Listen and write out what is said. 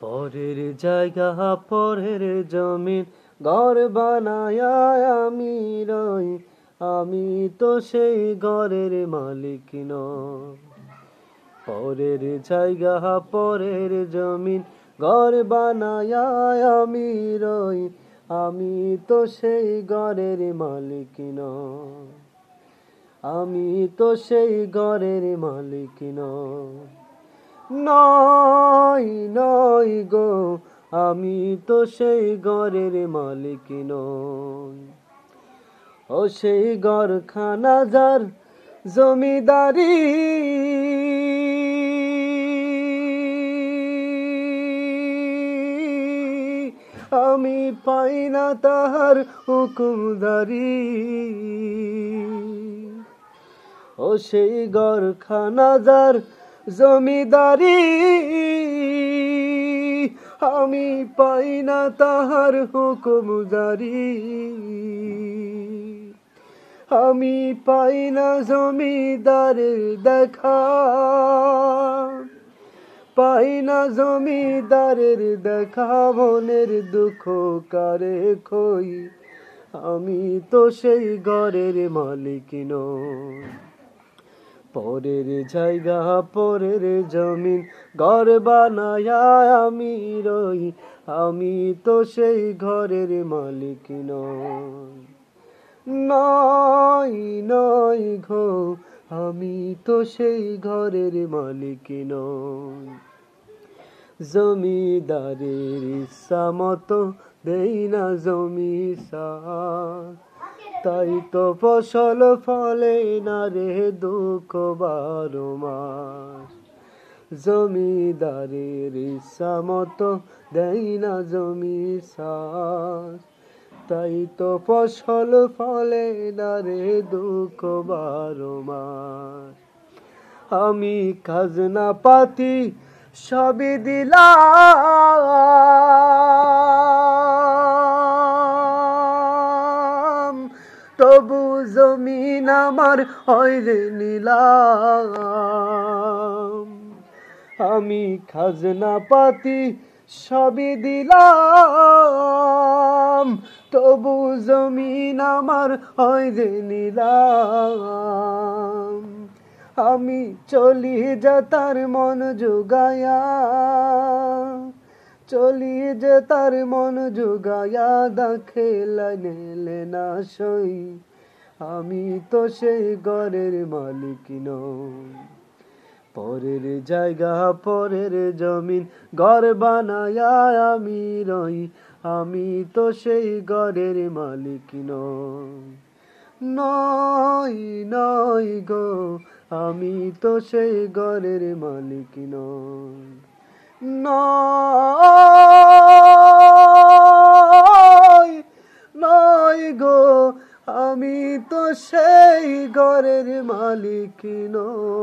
পরের জায়গা পরের জমিন ঘর বানায়া আমি রই, আমি তো সেই ঘরের মালিক নই। পরের জায়গা পরের জমিন ঘর বানায়া আমি রই, আমি তো সেই ঘরের মালিক নই। আমি তো সেই ঘরের মালিক নই। নই নই গো, আমি তো সেই ঘরের মালিক নই। ও সেই ঘরখানা যার জমিদারি, আমি পাই না তাহার হুকুমদারি। ও সেই ঘরখানা যার জমিদারি, আমি পাই না তাহার হুকুমদারি। আমি পাই না জমিদারের দেখা, পাই না জমিদারের দেখা, মনের দুঃখ কারে কই, আমি তো সেই ঘরের মালিক নই। পরের জায়গা পরের জমিন ঘর বানায়া আমি রই, আমি তো সেই ঘরের মালিক নই। নই নই গো, আমি তো সেই ঘরের মালিক নই। জমিদারের ইচ্ছা মতো দেই না জমি সার, তাই তো ফসল ফলে না রে দুঃখ 12 মাস। জমিদারের ইচ্ছা মতো দেই না জমি সার, তাই তো ফসল ফলে না রে দুঃখ 12 মাস। আমি খাজনা পাতি সবই দিলাম, তবু জমিন আমার হয় রে নিলাম। আমি খাজনা পাতি সবই দিলাম, তবু জমিন আমার হয় রে নিলাম। আমি চলি যে তার মন জুগায়া, চলি যে তার মন জুগায়া, দেখে লাইনে না সই, আমি তো সেই ঘরের মালিক নই। পরের জায়গা পরের জমিন ঘর বানায়া আমি রই, আমি তো সেই ঘরের মালিক নই। নই নই গো, আমি তো সেই ঘরের মালিক নই। নই নই গো, আমি তো সেই ঘরের মালিক নই।